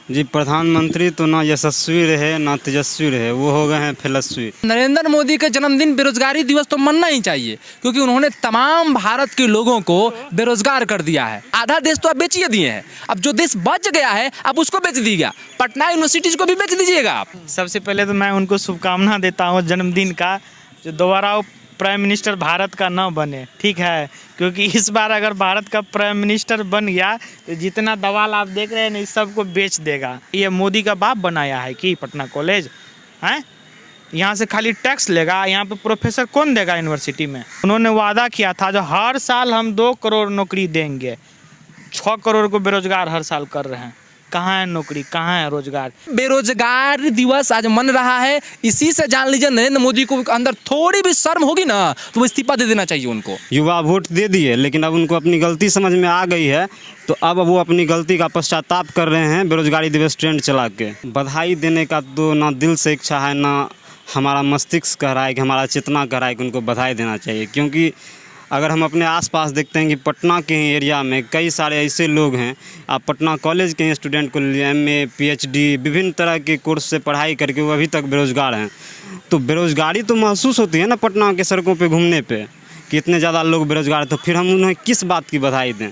जी, प्रधानमंत्री तो ना यशस्वी रहे ना तेजस्वी रहे, वो हो गए हैं फिलस्वी। नरेंद्र मोदी का जन्मदिन बेरोजगारी दिवस तो मनना ही चाहिए, क्योंकि उन्होंने तमाम भारत के लोगों को बेरोजगार कर दिया है। आधा देश तो आप बेच ही दिए हैं, अब जो देश बच गया है अब उसको बेच दीजिएगा, पटना यूनिवर्सिटीज को भी बेच दीजिएगा आप। सबसे पहले तो मैं उनको शुभकामना देता हूँ जन्मदिन का, जो दोबारा वो प्राइम मिनिस्टर भारत का ना बने, ठीक है। क्योंकि इस बार अगर भारत का प्राइम मिनिस्टर बन गया तो जितना दवाल आप देख रहे हैं ना, इस सब को बेच देगा। ये मोदी का बाप बनाया है कि पटना कॉलेज हैं, यहाँ से खाली टैक्स लेगा, यहाँ पे प्रोफेसर कौन देगा यूनिवर्सिटी में। उन्होंने वादा किया था जो हर साल हम 2 करोड़ नौकरी देंगे, 6 करोड़ को बेरोजगार हर साल कर रहे हैं। कहाँ है नौकरी, कहाँ है रोजगार। बेरोजगार दिवस आज मन रहा है, इसी से जान लीजिए नरेंद्र मोदी को अंदर थोड़ी भी शर्म होगी ना तो वो इस्तीफा दे देना चाहिए उनको। युवा वोट दे दिए, लेकिन अब उनको अपनी गलती समझ में आ गई है, तो अब वो अपनी गलती का पश्चाताप कर रहे हैं बेरोजगारी दिवस ट्रेंड चला के। बधाई देने का तो ना दिल से इच्छा है, ना हमारा मस्तिष्क कह रहा है कि हमारा चेतना कह रहा है कि उनको बधाई देना चाहिए। क्योंकि अगर हम अपने आसपास देखते हैं कि पटना के ही एरिया में कई सारे ऐसे लोग हैं, आप पटना कॉलेज के स्टूडेंट को लिए MA PhD विभिन्न तरह के कोर्स से पढ़ाई करके वो अभी तक बेरोजगार हैं। तो बेरोजगारी तो महसूस होती है ना पटना के सड़कों पे घूमने पे कि इतने ज़्यादा लोग बेरोजगार हैं, तो फिर हम उन्हें किस बात की बधाई दें।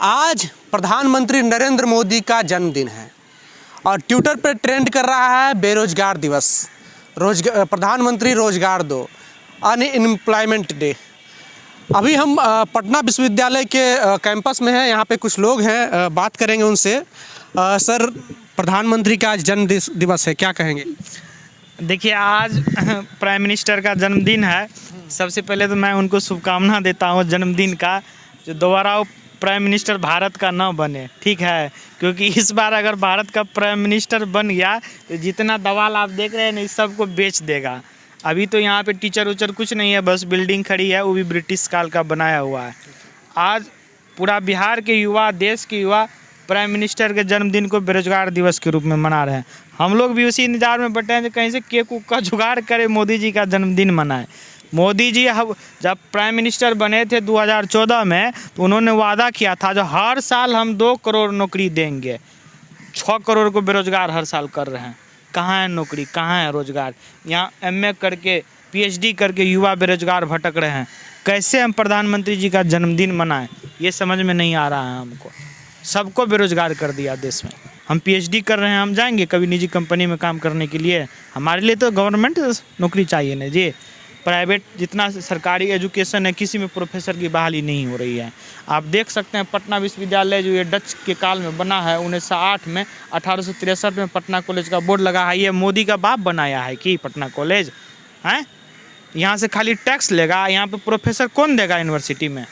आज प्रधानमंत्री नरेंद्र मोदी का जन्मदिन है और ट्विटर पर ट्रेंड कर रहा है बेरोजगार दिवस, प्रधानमंत्री रोजगार दो, अनएम्प्लॉयमेंट डे। अभी हम पटना विश्वविद्यालय के कैंपस में हैं, यहाँ पे कुछ लोग हैं, बात करेंगे उनसे। सर, प्रधानमंत्री का आज जन्म दिवस है, क्या कहेंगे? देखिए, आज प्राइम मिनिस्टर का जन्मदिन है। सबसे पहले तो मैं उनको शुभकामना देता हूँ जन्मदिन का, जो दोबारा वो प्राइम मिनिस्टर भारत का ना बने, ठीक है। क्योंकि इस बार अगर भारत का प्राइम मिनिस्टर बन गया तो जितना दवाल आप देख रहे हैं ना, इस सब को बेच देगा। अभी तो यहाँ पे टीचर उचर कुछ नहीं है, बस बिल्डिंग खड़ी है, वो भी ब्रिटिश काल का बनाया हुआ है। आज पूरा बिहार के युवा, देश के युवा प्राइम मिनिस्टर के जन्मदिन को बेरोजगार दिवस के रूप में मना रहे हैं। हम लोग भी उसी इंतजार में बैठे हैं कि कहीं से केक का जुगाड़ करे, मोदी जी का जन्मदिन मनाए। मोदी जी जब प्राइम मिनिस्टर बने थे 2014 में, तो उन्होंने वादा किया था जो हर साल हम 2 करोड़ नौकरी देंगे, 6 करोड़ को बेरोजगार हर साल कर रहे हैं। कहाँ है नौकरी, कहाँ है रोजगार। यहाँ MA करके PhD करके युवा बेरोजगार भटक रहे हैं। कैसे हम प्रधानमंत्री जी का जन्मदिन मनाएं, ये समझ में नहीं आ रहा है हमको। सबको बेरोजगार कर दिया देश में। हम PhD कर रहे हैं, हम जाएंगे कभी निजी कंपनी में काम करने के लिए? हमारे लिए तो गवर्नमेंट नौकरी चाहिए ना जी। प्राइवेट जितना सरकारी एजुकेशन है, किसी में प्रोफेसर की बहाली नहीं हो रही है। आप देख सकते हैं पटना विश्वविद्यालय जो ये डच के काल में बना है 1908 में, 1863 में पटना कॉलेज का बोर्ड लगा है। ये मोदी का बाप बनाया है कि पटना कॉलेज हैं, यहाँ से खाली टैक्स लेगा, यहाँ पे प्रोफेसर कौन देगा यूनिवर्सिटी में।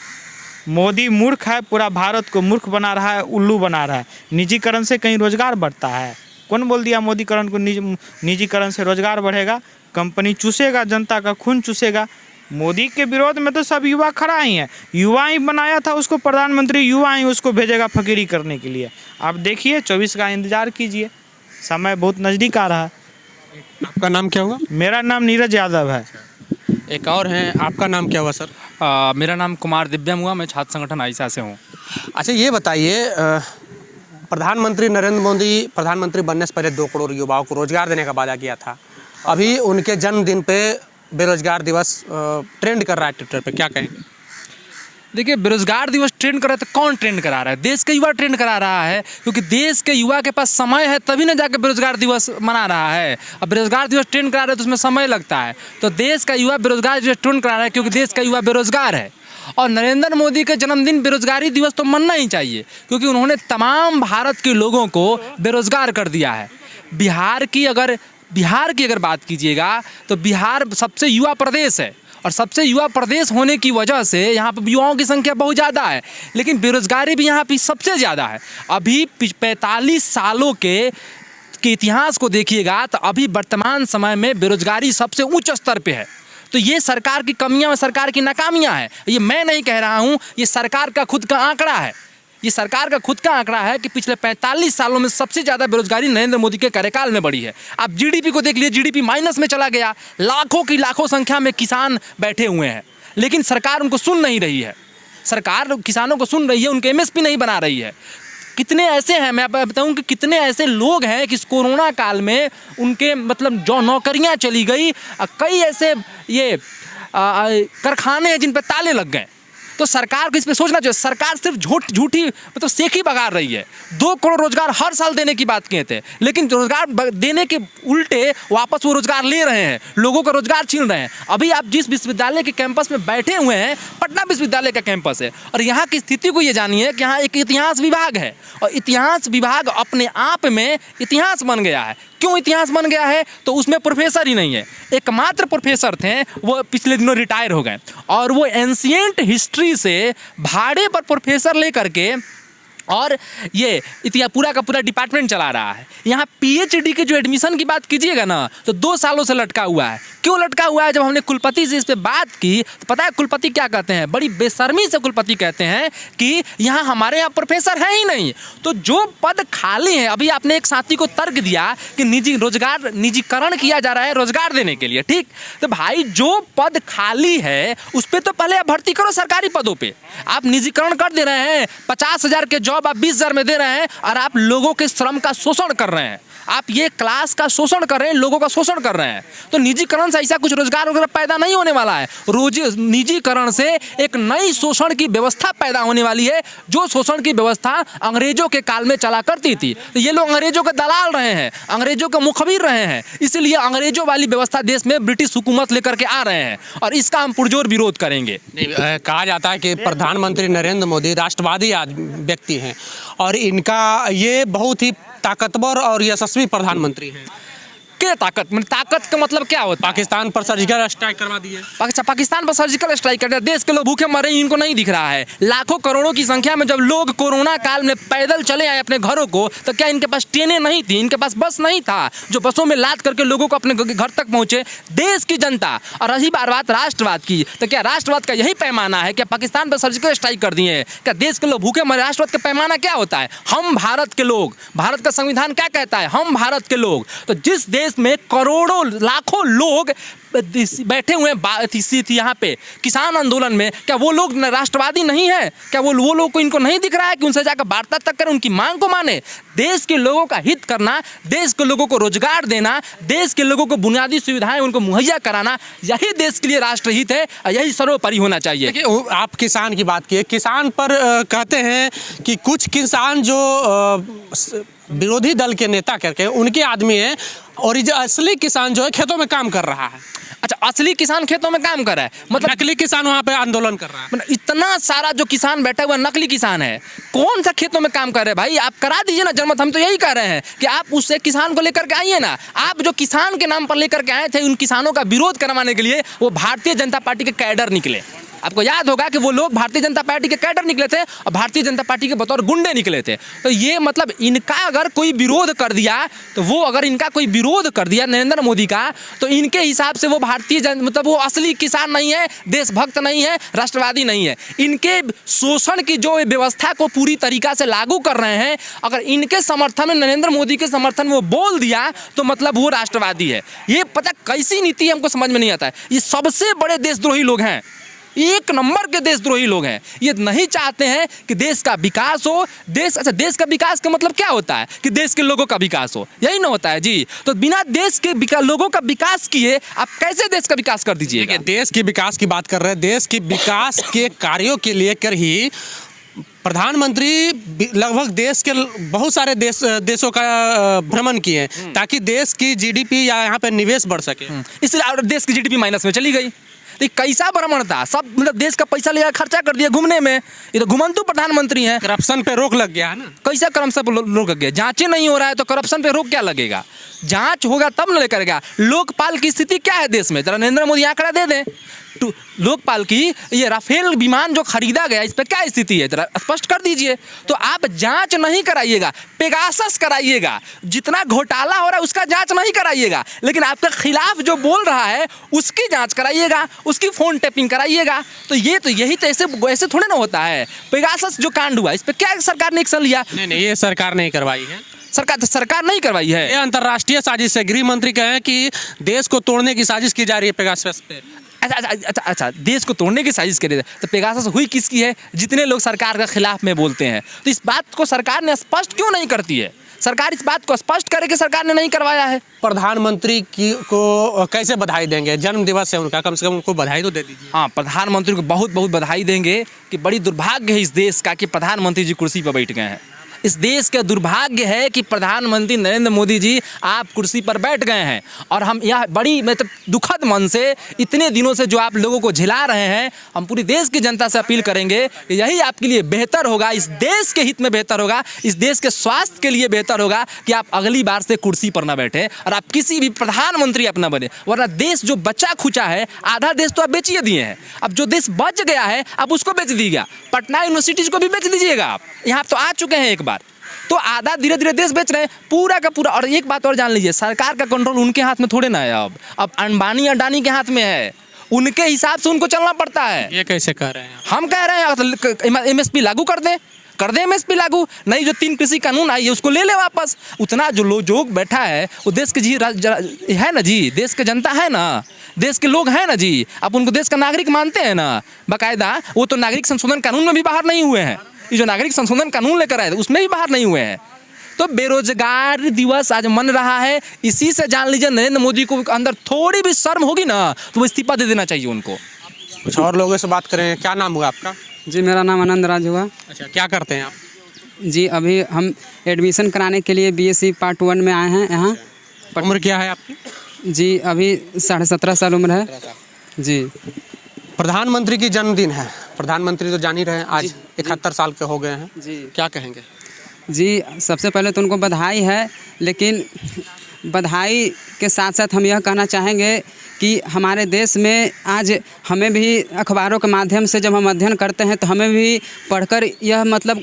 मोदी मूर्ख है, पूरा भारत को मूर्ख बना रहा है, उल्लू बना रहा है। निजीकरण से कहीं रोजगार बढ़ता है? कौन बोल दिया मोदीकरण को निजीकरण से रोजगार बढ़ेगा? कंपनी चूसेगा, जनता का खून चूसेगा। मोदी के विरोध में तो सब युवा खड़ा ही है। युवा ही बनाया था उसको प्रधानमंत्री, युवा ही उसको भेजेगा फकीरी करने के लिए। आप देखिए 24 का इंतजार कीजिए, समय बहुत नज़दीक आ रहा है। आपका नाम क्या हुआ? मेरा नाम नीरज यादव है। एक और हैं, आपका नाम क्या हुआ सर? मेरा नाम कुमार दिव्यम हुआ, मैं छात्र संगठन आइसा से हूँ। अच्छा, ये बताइए, प्रधानमंत्री नरेंद्र मोदी प्रधानमंत्री बनने से पहले 2 करोड़ युवाओं को रोजगार देने का वादा किया था। अभी उनके जन्मदिन पे बेरोजगार दिवस ट्रेंड कर रहा है ट्विटर पे, क्या कहेंगे? देखिए, बेरोजगार दिवस ट्रेंड कर रहा है तो कौन ट्रेंड करा रहा है? देश के युवा ट्रेंड करा रहा है, क्योंकि देश के युवा के पास समय है तभी ना जाकर बेरोजगार दिवस मना रहा है। अब बेरोजगार दिवस ट्रेंड करा रहा है तो उसमें समय लगता है, तो देश का युवा बेरोजगार दिवस ट्रेंड करा रहा है क्योंकि देश का युवा बेरोजगार है। और नरेंद्र मोदी का जन्मदिन बेरोजगारी दिवस तो मनना ही चाहिए, क्योंकि उन्होंने तमाम भारत के लोगों को बेरोजगार कर दिया है। बिहार की अगर बात कीजिएगा तो बिहार सबसे युवा प्रदेश है, और सबसे युवा प्रदेश होने की वजह से यहाँ पर युवाओं की संख्या बहुत ज़्यादा है, लेकिन बेरोजगारी भी यहाँ पर सबसे ज़्यादा है। अभी 45 सालों के इतिहास को देखिएगा तो अभी वर्तमान समय में बेरोजगारी सबसे उच्च स्तर पे है। तो ये सरकार की कमियां और सरकार की नाकामियां हैं। ये मैं नहीं कह रहा हूँ, ये सरकार का खुद का आंकड़ा है। ये सरकार का खुद का आंकड़ा है कि पिछले 45 सालों में सबसे ज़्यादा बेरोजगारी नरेंद्र मोदी के कार्यकाल में बढ़ी है। आप GDP को देख लीजिए, GDP माइनस में चला गया। लाखों की लाखों संख्या में किसान बैठे हुए हैं, लेकिन सरकार उनको सुन नहीं रही है। सरकार किसानों को सुन रही है, उनके MSP नहीं बना रही है। कितने ऐसे हैं, मैं बताऊं कि कितने ऐसे लोग हैं कि इस कोरोना काल में उनके मतलब जो नौकरियां चली गई, कई ऐसे ये कारखाने हैं जिन पे ताले लग गए। तो सरकार को इस पे सोचना चाहिए। सरकार सिर्फ झूठी मतलब सेख ही बगा रही है। 2 करोड़ रोजगार हर साल देने की बात किए थे, लेकिन रोजगार देने के उल्टे वापस वो रोजगार ले रहे हैं, लोगों का रोजगार छीन रहे हैं। अभी आप जिस विश्वविद्यालय के कैंपस में बैठे हुए हैं, पटना विश्वविद्यालय का कैंपस है, और यहाँ की स्थिति को ये जानिए कि यहाँ एक इतिहास विभाग है, और इतिहास विभाग अपने आप में इतिहास बन गया है। क्यों इतिहास बन गया है? तो उसमें प्रोफेसर ही नहीं है। एकमात्र प्रोफेसर थे वो पिछले दिनों रिटायर हो गए, और वो एंशिएंट हिस्ट्री से भाड़े पर प्रोफेसर लेकर के और ये इतिहास पूरा का पूरा डिपार्टमेंट चला रहा है। यहाँ पीएचडी के जो एडमिशन की बात कीजिएगा ना, तो 2 सालों से लटका हुआ है। क्यों लटका हुआ है? जब हमने कुलपति से इस पे बात की तो पता है कुलपति क्या कहते हैं? बड़ी बेशर्मी से कुलपति कहते हैं कि यहाँ हमारे यहाँ प्रोफेसर है ही नहीं। तो जो पद खाली हैं, अभी आपने एक साथी को तर्क दिया कि निजीकरण किया जा रहा है रोजगार देने के लिए, ठीक? तो भाई जो पद खाली है उस पर तो पहले आप भर्ती करो सरकारी पदों पर। आप निजीकरण कर दे रहे हैं, 50,000 के जॉब आप 20,000 में दे रहे हैं, और आप लोगों के श्रम का शोषण कर रहे हैं। आप ये क्लास का शोषण कर रहे हैं, लोगों का शोषण कर रहे हैं। तो निजीकरण से ऐसा कुछ रोजगार वगैरह पैदा नहीं होने वाला है। निजीकरण से एक नई शोषण की व्यवस्था पैदा होने वाली है, जो शोषण की व्यवस्था अंग्रेजों के काल में चला करती थी। तो ये लोग अंग्रेजों के दलाल रहे हैं, अंग्रेजों के मुखबिर रहे हैं, इसलिए अंग्रेजों वाली व्यवस्था देश में ब्रिटिश हुकूमत लेकर के आ रहे हैं, और इसका हम पुरजोर विरोध करेंगे। कहा जाता है कि प्रधानमंत्री नरेंद्र मोदी राष्ट्रवादी व्यक्ति हैं, और इनका ये बहुत ही ताकतवर और यशस्वी प्रधानमंत्री हैं। क्या ताकत का मतलब क्या होता है? पाकिस्तान पर सर्जिकल स्ट्राइक करवा दिए। पाकिस्तान पर सर्जिकल स्ट्राइक कर दिया, देश के लोग भूखे मरे, इनको नहीं दिख रहा है। लाखों करोड़ों की संख्या में जब लोग कोरोना काल में पैदल चले आए अपने घरों को, तो क्या इनके पास ट्रेनें नहीं थी, इनके पास बस नहीं था जो बसों में लाद करके लोगों को अपने घर तक पहुंचे? देश की जनता। और रही बात राष्ट्रवाद की, तो क्या राष्ट्रवाद का यही पैमाना है? क्या पाकिस्तान पर सर्जिकल स्ट्राइक कर दिए? क्या देश के लोग भूखे मरे? राष्ट्रवाद का पैमाना क्या होता है? हम भारत के लोग, भारत का संविधान क्या कहता है? हम भारत के लोग। तो जिस देश में करोड़ों लाखों लोग बैठे हुए हैं यहाँ पे किसान आंदोलन में, क्या वो लोग राष्ट्रवादी नहीं है? क्या वो लोग को इनको नहीं दिख रहा है कि उनसे जाकर वार्ता तक करें, उनकी मांग को माने? देश के लोगों का हित करना, देश के लोगों को रोजगार देना, देश के लोगों को बुनियादी सुविधाएं उनको मुहैया कराना, यही देश के लिए राष्ट्रहित है, यही सर्वोपरि होना चाहिए। देखिए, आप किसान की बात किए, किसान पर कहते हैं कि कुछ किसान जो विरोधी दल के नेता करके उनके आदमी हैं, और असली किसान जो है खेतों में काम कर रहा है। अच्छा, असली किसान खेतों में काम कर रहा है, मतलब नकली किसान वहाँ पे आंदोलन कर रहा है। मतलब इतना सारा जो किसान बैठा हुआ नकली किसान है, कौन सा खेतों में काम कर रहे हैं? भाई आप करा दीजिए ना जनमत। हम तो यही कह रहे हैं कि आप उससे किसान को लेकर के आइए ना। आप जो किसान के नाम पर लेकर के आए थे, उन किसानों का विरोध करवाने के लिए वो भारतीय जनता पार्टी के कैडर निकले। आपको याद होगा कि वो लोग भारतीय जनता पार्टी के कैडर निकले थे और भारतीय जनता पार्टी के बतौर गुंडे निकले थे। तो ये मतलब इनका अगर कोई विरोध कर दिया, तो वो अगर इनका कोई विरोध कर दिया नरेंद्र मोदी का, तो इनके हिसाब से वो मतलब वो असली किसान नहीं है, देशभक्त नहीं है, राष्ट्रवादी नहीं है। इनके शोषण की जो व्यवस्था को पूरी तरीका से लागू कर रहे हैं, अगर इनके समर्थन में, नरेंद्र मोदी के समर्थन में वो बोल दिया, तो मतलब वो राष्ट्रवादी है। ये पता कैसी नीति हमको समझ में नहीं आता है। ये सबसे बड़े देशद्रोही लोग हैं, 1 नंबर के देशद्रोही लोग हैं। ये नहीं चाहते हैं कि देश का विकास हो। अच्छा, देश का विकास का मतलब क्या होता है? कि देश के लोगों का विकास हो, यही ना होता है जी। तो बिना देश के लोगों का विकास किए आप कैसे देश का विकास कर दीजिएगा? देश के विकास की बात कर रहे हैं, देश के विकास के कार्यों के लेकर ही प्रधानमंत्री लगभग देश के बहुत सारे देशों का भ्रमण किए हैं, ताकि देश की जीडीपी या यहाँ पे निवेश बढ़ सके। इसलिए देश की जीडीपी माइनस में चली गई। तो कैसा भ्रमण था? सब मतलब देश का पैसा ले खर्चा कर दिया घूमने में। ये तो घुमंतु प्रधानमंत्री हैं। करप्शन पे रोक लग गया है ना। कैसा करप्शन पे रोक लग गया? जांचें नहीं हो रहा है तो करप्शन पे रोक क्या लगेगा? जांच होगा तब न करेगा। लोकपाल की स्थिति क्या है देश में? जरा नरेंद्र मोदी आंकड़ा दे दें। लोकपाल की ये राफेल विमान जो खरीदा गया, इस पर क्या स्थिति है, जरा स्पष्ट कर दीजिए। तो आप जांच नहीं कराइएगा, पेगासस कराइएगा। जितना घोटाला हो रहा है उसका जांच नहीं कराइएगा, लेकिन आपके खिलाफ जो बोल रहा है उसकी जांच कराइएगा, उसकी फोन टैपिंग कराइएगा। तो यही तो ऐसे थोड़े ना होता है। पेगासस जो कांड हुआ, इस पर क्या सरकार ने एक्शन लिया? नहीं, ये सरकार नहीं करवाई है। सरकार नहीं करवाई है। ये अंतर्राष्ट्रीय साजिश है। गृह मंत्री कहे कि देश को तोड़ने की साजिश की जा रही है पेगासस पे। अच्छा, देश को तोड़ने की साजिश कर रहे थे, तो पेगासस हुई किसकी है? जितने लोग सरकार के खिलाफ में बोलते हैं, तो इस बात को सरकार ने स्पष्ट क्यों नहीं करती है? सरकार इस बात को स्पष्ट करे कि सरकार ने नहीं करवाया है। प्रधानमंत्री की को कैसे बधाई देंगे? जन्म दिवस है उनका, कम से कम उनको बधाई तो दे दीजिए। हाँ, प्रधानमंत्री को बहुत बहुत बधाई देंगे कि बड़ी दुर्भाग्य है इस देश का कि प्रधानमंत्री जी कुर्सी पर बैठ गए हैं। इस देश का दुर्भाग्य है कि प्रधानमंत्री नरेंद्र मोदी जी आप कुर्सी पर बैठ गए हैं, और हम यह बड़ी मतलब दुखद मन से इतने दिनों से जो आप लोगों को झिला रहे हैं, हम पूरी देश की जनता से अपील करेंगे कि यही आपके लिए बेहतर होगा, इस देश के हित में बेहतर होगा, इस देश के स्वास्थ्य के लिए बेहतर होगा कि आप अगली बार से कुर्सी पर ना बैठे और आप किसी भी प्रधानमंत्री अपना बने। वरना देश जो बचा खुचा है, आधा देश तो आप बेचिए दिए हैं, अब जो देश बच गया है आप उसको बेच दीजिएगा। पटना यूनिवर्सिटीज़ को भी बेच दीजिएगा आप, यहाँ तो आ चुके हैं एक बार, तो आधा धीरे धीरे देश बेच रहे हैं पूरा का पूरा। और एक बात और जान लीजिए, सरकार का कंट्रोल उनके हाथ में थोड़े ना है, अब अंबानी अडानी के हाथ में है, उनके हिसाब से उनको चलना पड़ता है। ये कैसे कह रहे हैं? हम कह रहे हैं एमएसपी लागू कर दें एमएसपी लागू, नहीं जो 3 कृषि कानून आई है उसको ले ले वापस। उतना जो लोग बैठा है वो देश के जी है ना जी, देश के जनता है ना, देश के लोग हैं ना जी, आप उनको देश का नागरिक मानते हैं ना बाकायदा। वो तो नागरिक संशोधन कानून में भी बाहर नहीं हुए हैं, ये जो नागरिक संशोधन कानून लेकर आए थे उसमें भी बाहर नहीं हुए हैं। तो बेरोजगार दिवस आज मन रहा है, इसी से जान लीजिए नरेंद्र मोदी को अंदर थोड़ी भी शर्म होगी ना तो वो इस्तीफा दे देना चाहिए उनको। कुछ और लोगों से बात करें। क्या नाम हुआ आपका? जी, मेरा नाम आनंद राज हुआ। अच्छा, क्या करते हैं आप? जी, अभी हम एडमिशन कराने के लिए बीएससी पार्ट 1 में आए हैं यहाँ। उम्र क्या है आपकी? जी, अभी 17.5 साल उम्र है जी। प्रधानमंत्री की जन्मदिन है, प्रधानमंत्री तो जान ही रहे हैं, आज 71 साल के हो गए हैं जी। क्या कहेंगे? जी, सबसे पहले तो उनको बधाई है, लेकिन बधाई के साथ साथ हम यह कहना चाहेंगे कि हमारे देश में आज हमें भी अखबारों के माध्यम से जब हम अध्ययन करते हैं तो हमें भी पढ़कर यह मतलब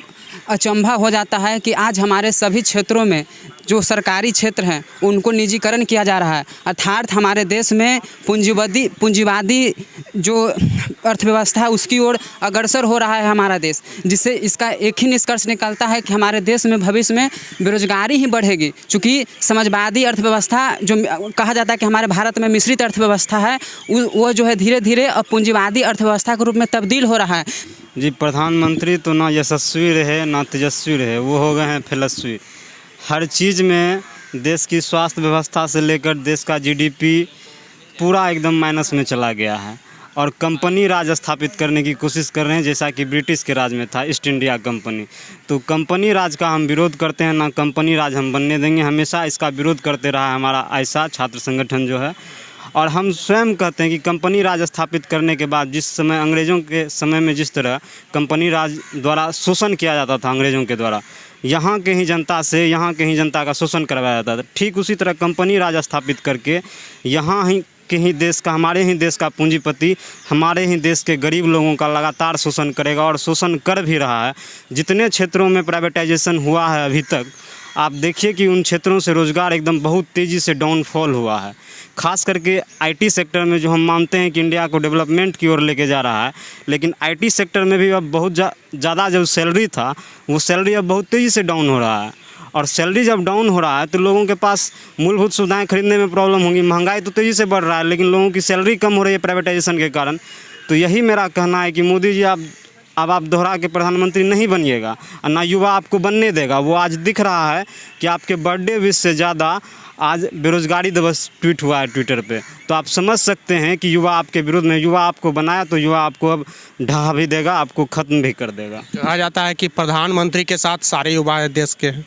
अचंभा हो जाता है कि आज हमारे सभी क्षेत्रों में जो सरकारी क्षेत्र हैं उनको निजीकरण किया जा रहा है, अर्थात हमारे देश में पूंजीवादी जो अर्थव्यवस्था है उसकी ओर अग्रसर हो रहा है हमारा देश, जिससे इसका एक ही निष्कर्ष निकलता है कि हमारे देश में भविष्य में बेरोजगारी ही बढ़ेगी। चूँकि समाजवादी अर्थव्यवस्था जो कहा जाता है कि हमारे भारत में मिश्रित अर्थव्यवस्था है, वो जो है धीरे धीरे अब पूंजीवादी अर्थव्यवस्था के रूप में तब्दील हो रहा है। जी, प्रधानमंत्री तो ना यशस्वी रहे ना तेजस्वी रहे, वो हो गए हैं फिलस्वी। हर चीज़ में देश की स्वास्थ्य व्यवस्था से लेकर देश का जीडीपी पूरा एकदम माइनस में चला गया है, और कंपनी राज स्थापित करने की कोशिश कर रहे हैं, जैसा कि ब्रिटिश के राज में था ईस्ट इंडिया कंपनी। तो कंपनी राज का हम विरोध करते हैं, ना कंपनी राज हम बनने देंगे, हमेशा इसका विरोध करते रहा है हमारा ऐसा छात्र संगठन जो है। और हम स्वयं कहते हैं कि कंपनी राज स्थापित करने के बाद जिस समय अंग्रेज़ों के समय में जिस तरह कंपनी राज द्वारा शोषण किया जाता था अंग्रेज़ों के द्वारा, यहाँ के ही जनता से यहाँ के ही जनता का शोषण करवाया जाता था, ठीक उसी तरह कंपनी राज स्थापित करके यहाँ ही के ही देश का, हमारे ही देश का पूंजीपति हमारे ही देश के गरीब लोगों का लगातार शोषण करेगा, और शोषण कर भी रहा है। जितने क्षेत्रों में प्राइवेटाइजेशन हुआ है अभी तक, आप देखिए कि उन क्षेत्रों से रोज़गार एकदम बहुत तेज़ी से डाउनफॉल हुआ है। खास करके आईटी सेक्टर में जो हम मानते हैं कि इंडिया को डेवलपमेंट की ओर लेके जा रहा है, लेकिन आईटी सेक्टर में भी अब बहुत ज़्यादा जो सैलरी था वो सैलरी अब बहुत तेज़ी से डाउन हो रहा है। और सैलरी जब डाउन हो रहा है तो लोगों के पास मूलभूत सुविधाएं खरीदने में प्रॉब्लम होंगी, महंगाई तो तेज़ी से बढ़ रहा है, लेकिन लोगों की सैलरी कम हो रही है प्राइवेटाइजेशन के कारण। तो यही मेरा कहना है कि मोदी जी अब आप दोहरा के प्रधानमंत्री नहीं बनिएगा, और ना युवा आपको बनने देगा। वो आज दिख रहा है कि आपके बर्थडे विश से ज़्यादा आज बेरोजगारी दिवस ट्वीट हुआ है ट्विटर पे, तो आप समझ सकते हैं कि युवा आपके विरोध में, युवा आपको बनाया तो युवा आपको अब ढहा भी देगा, आपको ख़त्म भी कर देगा। कहा जाता है कि प्रधानमंत्री के साथ सारे युवा देश के हैं।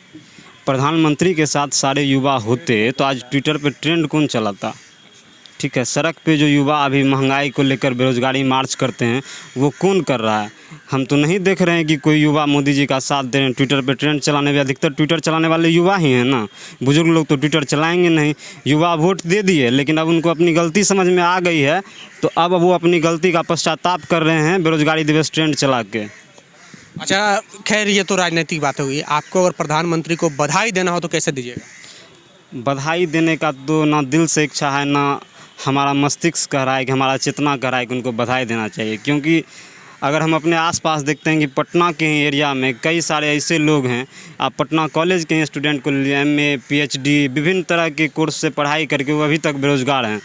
प्रधानमंत्री के साथ सारे युवा होते तो आज ट्विटर पे ट्रेंड कौन चलाता? ठीक है, सड़क पे जो युवा अभी महंगाई को लेकर बेरोजगारी मार्च करते हैं वो कौन कर रहा है? हम तो नहीं देख रहे हैं कि कोई युवा मोदी जी का साथ दे रहे हैं। ट्विटर पे ट्रेंड चलाने में अधिकतर ट्विटर चलाने वाले युवा ही हैं ना, बुजुर्ग लोग तो ट्विटर चलाएंगे नहीं। युवा वोट दे दिए, लेकिन अब उनको अपनी गलती समझ में आ गई है, तो अब वो अपनी गलती का पश्चाताप कर रहे हैं बेरोजगारी दिवस ट्रेंड चला के। अच्छा, खैर ये तो राजनीतिक बात हुई। आपको अगर प्रधानमंत्री को बधाई देना हो तो कैसे दीजिएगा? बधाई देने का तो ना दिल से इच्छा है, ना हमारा मस्तिष्क कह रहा है कि हमारा चेतना कह रहा है कि उनको बधाई देना चाहिए, क्योंकि अगर हम अपने आसपास देखते हैं कि पटना के ही एरिया में कई सारे ऐसे लोग हैं, आप पटना कॉलेज के ही स्टूडेंट को लिए MA PhD विभिन्न तरह के कोर्स से पढ़ाई करके वो अभी तक बेरोज़गार हैं।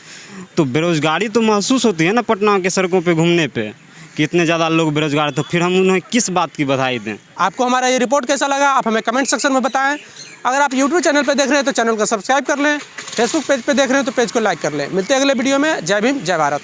तो बेरोज़गारी तो महसूस होती है ना पटना के सड़कों पे घूमने पे कि इतने ज़्यादा लोग बेरोज़गार हैं, तो फिर हम उन्हें किस बात की बधाई दें। आपको हमारा ये रिपोर्ट कैसा लगा आप हमें कमेंट सेक्शन में बताएं। अगर आप यूट्यूब चैनल पर देख रहे हैं तो चैनल को सब्सक्राइब कर लें, फेसबुक पेज पे देख रहे हैं तो पेज को लाइक कर लें। मिलते हैं अगले वीडियो में। जय भीम, जय भारत।